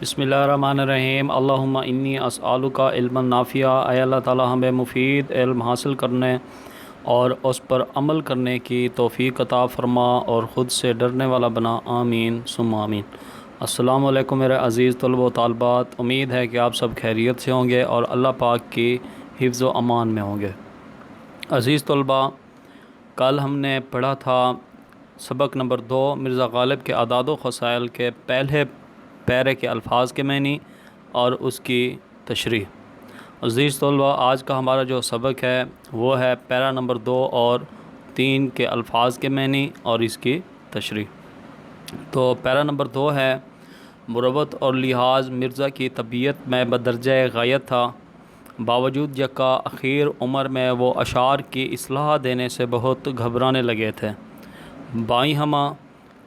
बिस्मिल्लाहिर्रहमानिर्रहीम। अल्लाहुम्मा इन्नी अस्अलुका इल्मन नाफिया। ऐ अल्लाह ताला हमें मुफीद इल्म हासिल करने और उस पर अमल करने की तौफ़ीक़ अता फ़रमा और ख़ुद से डरने वाला बना। आमीन सुम्मा आमीन। अस्सलामु अलैकुम मेरे अज़ीज़ तलबा व तालबात। उम्मीद है कि आप सब खैरियत से होंगे और अल्लाह पाक की हिफ्ज़ व अमान में होंगे। अज़ीज़ तलबा, कल हमने पढ़ा था सबक नंबर 2 मिर्ज़ा ग़ालिब के अदाद व ख़साइल के पहले पैरे के अल्फाज के मानी और उसकी तशरीह। अज़ीज़ तलबा, आज का हमारा जो सबक है वो है पैरा नंबर 2 और 3 के अल्फाज के मानी और इसकी तशरीह। तो पैरा नंबर 2 है, मुरवत और लिहाज मिर्ज़ा की तबीयत में बदरजा गायत था, बावजूद यका आखिर उम्र में वो अशार की इस्लाह देने से बहुत घबराने लगे थे। बाई हमा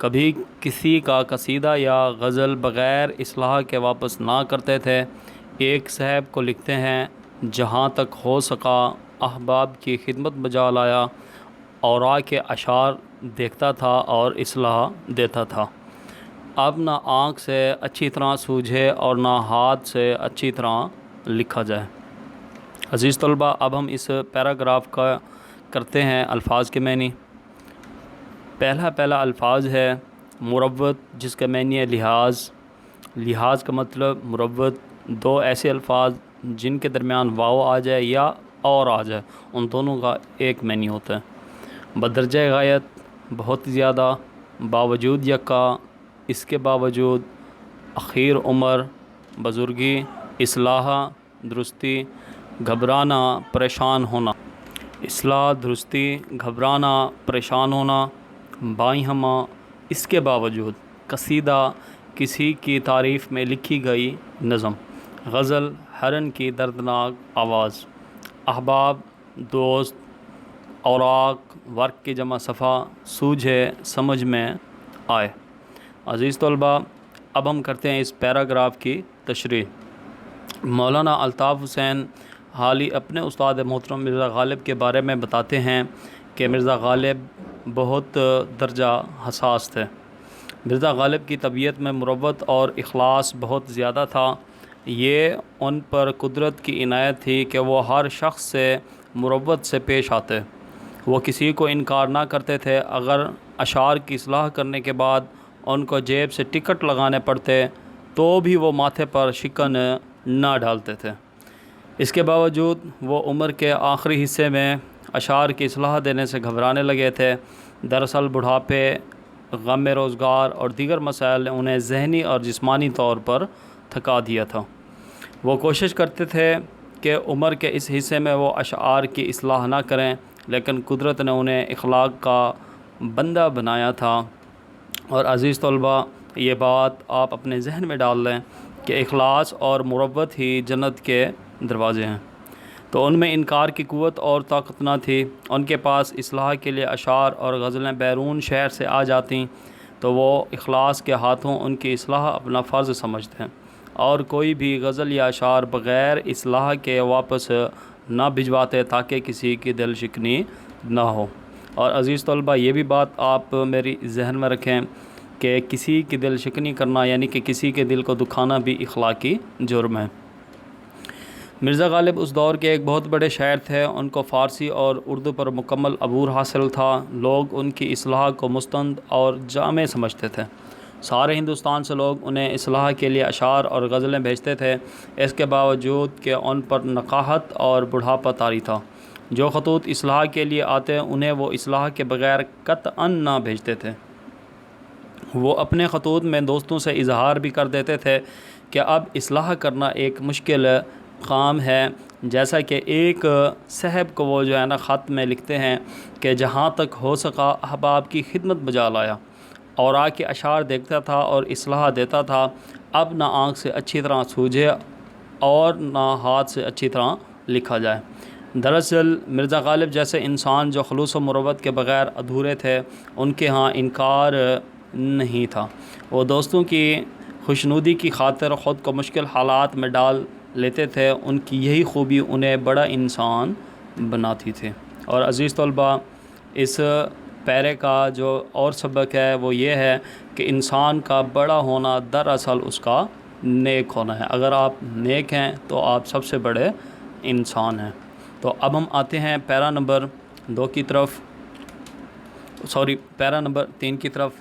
कभी किसी का कसीदा या गज़ल बग़ैर इस्लाह के वापस ना करते थे। एक साहब को लिखते हैं, जहाँ तक हो सका अहबाब की खिदमत बजा लाया, औरा के अशार देखता था और इस्लाह देता था। अब ना आँख से अच्छी तरह सूझे और ना हाथ से अच्छी तरह लिखा जाए। अज़ीज़ तलबा, अब हम इस पैराग्राफ का करते हैं अल्फाज के मानी। पहला अल्फाज है मुरव्वत, जिसका मानी है लिहाज। लिहाज का मतलब मुरव्वत, दो ऐसे अल्फाज जिनके दरमियान वाव आ जाए या और आ जाए, उन दोनों का एक मानी होता है। बदरजा गायत, बहुत ज़्यादा, बावजूद यका, इसके बावजूद, आखिर उम्र, बुज़ुर्गी, इस्लाह, दुरुस्ती, घबराना, परेशान होना। इस्लाह, दुरुस्ती, घबराना, परेशान होना। बाई हमा, इसके बावजूद, कसीदा, किसी की तारीफ़ में लिखी गई नज़म। गज़ल, हरन की दर्दनाक आवाज़। अहबाब, दोस्त। औराक, वर्क की जमा सफ़ा, सूझे, समझ में आए। अज़ीज़ तलबा, अब हम करते हैं इस पैराग्राफ की तशरीह। मौलाना अल्ताफ़ हुसैन हाली अपने उस्ताद मोहतरम मिर्ज़ा ग़ालिब के बारे में बताते हैं कि मिर्ज़ा ग़ालिब बहुत दर्जा हसास थे। मिर्ज़ा ग़ालिब की तबीयत में मुरव्वत और इखलास बहुत ज़्यादा था। ये उन पर कुदरत की इनायत थी कि वो हर शख्स से मुरव्वत से पेश आते। वो किसी को इनकार ना करते थे। अगर अशार की इस्लाह करने के बाद उनको जेब से टिकट लगाने पड़ते तो भी वो माथे पर शिकन ना डालते थे। इसके बावजूद वो उम्र के आखिरी हिस्से में अशार की इस्लाह देने से घबराने लगे थे। दरअसल बुढ़ापे, गम रोज़गार और दीगर मसाइल ने उन्हें ज़हनी और जिस्मानी तौर पर थका दिया था। वो कोशिश करते थे कि उम्र के इस हिस्से में वो अशार की इस्लाह ना करें, लेकिन कुदरत ने उन्हें इखलाक का बंदा बनाया था। और अज़ीज़ तलबा, ये बात आप अपने जहन में डाल लें कि इखलास और मुरव्वत ही जन्नत के दरवाज़े हैं। तो उनमें इनकार की क़ुव्वत और ताकत न थी। उनके पास इस्लाह के लिए अशार और गज़लें बैरून शहर से आ जाती तो वो इखलास के हाथों उनकी इस्लाह अपना फ़र्ज़ समझते हैं और कोई भी गज़ल या अशार बग़ैर इस्लाह के वापस ना भिजवाते ताकि किसी की दिल शिकनी ना हो। और अज़ीज़ तलबा, ये भी बात आप मेरी जहन में रखें कि किसी की दिल शिकनी करना यानी कि किसी के दिल को दुखाना भी इखलाकी जुर्म है। मिर्ज़ा ग़ालिब उस दौर के एक बहुत बड़े शायर थे। उनको फ़ारसी और उर्दू पर मुकम्मल अबूर हासिल था। लोग उनकी इस्लाह को मुस्तंद और जामे समझते थे। सारे हिंदुस्तान से लोग उन्हें इस्लाह के लिए अशार और गज़लें भेजते थे। इसके बावजूद कि उन पर नकाहत और बुढ़ापा तारी था। जो ख़तूत इस्लाह के लिए आते उन्हें वो इस्लाह के बग़ैर क़त्अन ना भेजते थे। वो अपने ख़तूत में दोस्तों से इजहार भी कर देते थे कि अब इस्लाह करना एक मुश्किल काम है। जैसा कि एक साहब को वो जो है ना ख़त में लिखते हैं कि जहाँ तक हो सका अहबाब की खिदमत बजा लाया, और आके अशार देखता था और इस्लाह देता था। अब ना आँख से अच्छी तरह सूझे और ना हाथ से अच्छी तरह लिखा जाए। दरअसल मिर्ज़ा ग़ालिब जैसे इंसान जो खलूस व मुरव्वत के बग़ैर अधूरे थे, उनके यहाँ इनकार नहीं था। वो दोस्तों की खुशनुदी की खातिर ख़ुद को मुश्किल हालात में डाल लेते थे। उनकी यही खूबी उन्हें बड़ा इंसान बनाती थी। और अज़ीज़ तलबा, इस पैरे का जो और सबक है वो ये है कि इंसान का बड़ा होना दरअसल उसका نیک ہونا ہے. اگر آپ نیک ہیں تو آپ سب سے بڑے انسان ہیں. تو اب ہم آتے ہیں پیرا نمبر 2 کی طرف، پیرا نمبر 3 کی طرف.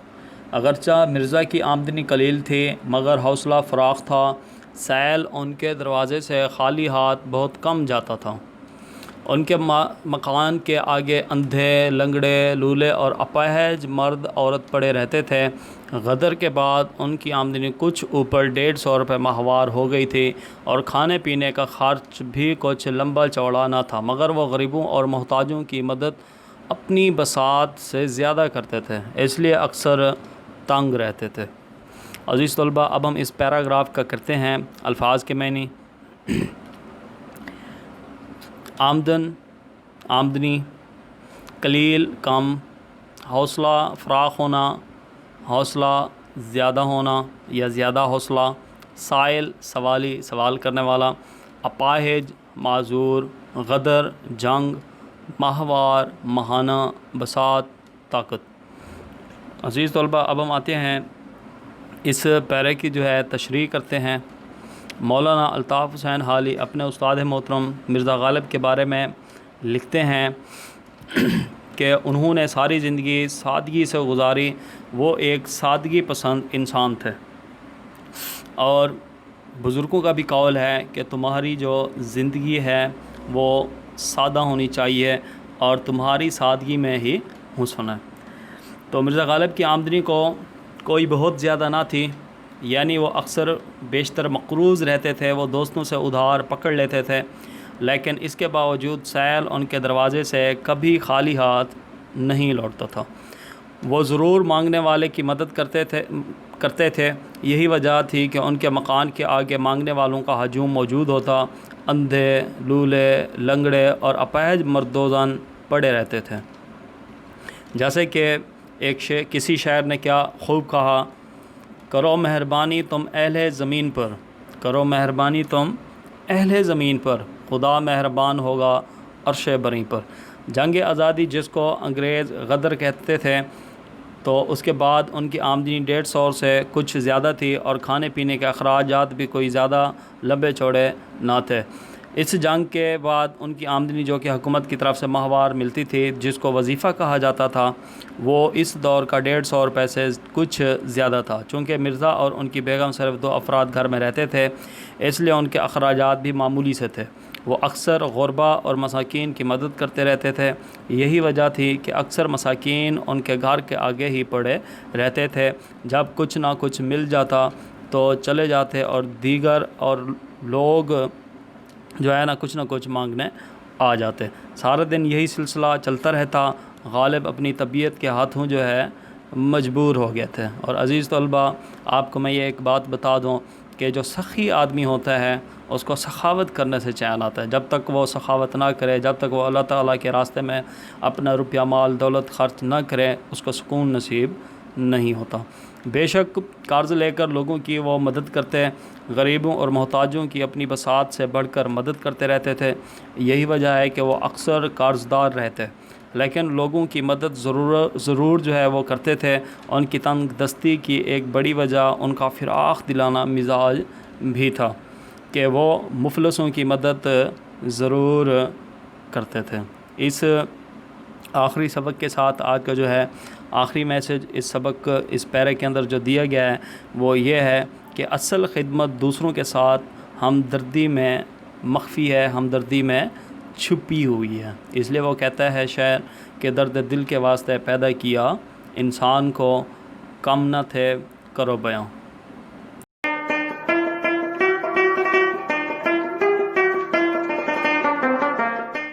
اگرچہ مرزا کی آمدنی قلیل تھی مگر حوصلہ فراخ تھا. سیل ان کے دروازے سے خالی ہاتھ بہت کم جاتا تھا. ان کے مکان کے آگے اندھے، لنگڑے، لولے اور اپاہج مرد عورت پڑے رہتے تھے. غدر کے بعد ان کی آمدنی کچھ اوپر 150 روپے ماہوار ہو گئی تھی اور کھانے پینے کا خرچ بھی کچھ لمبا چوڑا نہ تھا، مگر وہ غریبوں اور محتاجوں کی مدد اپنی بساط سے زیادہ کرتے تھے، اس لیے اکثر تنگ رہتے تھے. عزیز طلبہ، اب ہم اس پیراگراف کا کرتے ہیں الفاظ کے معنی. آمدنی، قلیل کم، حوصلہ فراخ ہونا، حوصلہ زیادہ ہونا یا زیادہ حوصلہ، سائل سوالی، سوال کرنے والا، اپاہج معذور، غدر جنگ، ماہوار ماہانہ، بساط طاقت. عزیز طلبہ، اب ہم آتے ہیں اس پیرے کی جو ہے تشریح کرتے ہیں. مولانا الطاف حسین حالی اپنے استاد محترم مرزا غالب کے بارے میں لکھتے ہیں کہ انہوں نے ساری زندگی سادگی سے گزاری. وہ ایک سادگی پسند انسان تھے، اور بزرگوں کا بھی قول ہے کہ تمہاری جو زندگی ہے وہ سادہ ہونی چاہیے اور تمہاری سادگی میں ہی حسن ہے. تو مرزا غالب کی آمدنی کوئی بہت زیادہ نہ تھی، یعنی وہ اکثر بیشتر مقروض رہتے تھے، وہ دوستوں سے ادھار پکڑ لیتے تھے، لیکن اس کے باوجود سیل ان کے دروازے سے کبھی خالی ہاتھ نہیں لوٹتا تھا. وہ ضرور مانگنے والے کی مدد کرتے تھے. یہی وجہ تھی کہ ان کے مکان کے آگے مانگنے والوں کا ہجوم موجود ہوتا. اندھے، لولے، لنگڑے اور اپاہج مردوزن پڑے رہتے تھے. جیسے کہ کسی شاعر نے کیا خوب کہا، کرو مہربانی تم اہل زمین پر، کرو مہربانی تم اہل زمین پر، خدا مہربان ہوگا عرش بری پر. جنگ آزادی جس کو انگریز غدر کہتے تھے، تو اس کے بعد ان کی آمدنی 150 سے کچھ زیادہ تھی اور کھانے پینے کے اخراجات بھی کوئی زیادہ لمبے چوڑے نہ تھے. اس جنگ کے بعد ان کی آمدنی جو کہ حکومت کی طرف سے ماہوار ملتی تھی، جس کو وظیفہ کہا جاتا تھا، وہ اس دور کا 150 روپے سے کچھ زیادہ تھا. چونکہ مرزا اور ان کی بیگم صرف 2 افراد گھر میں رہتے تھے، اس لیے ان کے اخراجات بھی معمولی سے تھے. وہ اکثر غربا اور مساکین کی مدد کرتے رہتے تھے. یہی وجہ تھی کہ اکثر مساکین ان کے گھر کے آگے ہی پڑے رہتے تھے. جب کچھ نہ کچھ مل جاتا تو چلے جاتے اور دیگر اور لوگ جو ہے نا کچھ نہ کچھ مانگنے آ جاتے. سارا دن یہی سلسلہ چلتا رہتا. غالب اپنی طبیعت کے ہاتھوں جو ہے مجبور ہو گئے تھے. اور عزیز طلبہ، آپ کو میں یہ ایک بات بتا دوں کہ جو سخی آدمی ہوتا ہے اس کو سخاوت کرنے سے چین آتا ہے. جب تک وہ سخاوت نہ کرے، جب تک وہ اللہ تعالیٰ کے راستے میں اپنا روپیہ مال دولت خرچ نہ کرے، اس کو سکون نصیب نہیں ہوتا. بے شک قرض لے کر لوگوں کی وہ مدد کرتے، غریبوں اور محتاجوں کی اپنی بساط سے بڑھ کر مدد کرتے رہتے تھے. یہی وجہ ہے کہ وہ اکثر قرض دار رہتے، لیکن لوگوں کی مدد ضرور جو ہے وہ کرتے تھے. ان کی تنگ دستی کی ایک بڑی وجہ ان کا فراخ دلانہ مزاج بھی تھا کہ وہ مفلسوں کی مدد ضرور کرتے تھے. اس آخری سبق کے ساتھ آج کا جو ہے آخری میسج اس پیرے کے اندر جو دیا گیا ہے وہ یہ ہے کہ اصل خدمت دوسروں کے ساتھ ہمدردی میں مخفی ہے، ہمدردی میں چھپی ہوئی ہے. اس لیے وہ کہتا ہے شاعر کہ درد دل کے واسطے پیدا کیا انسان کو، کم نہ تھے کرو بیاں.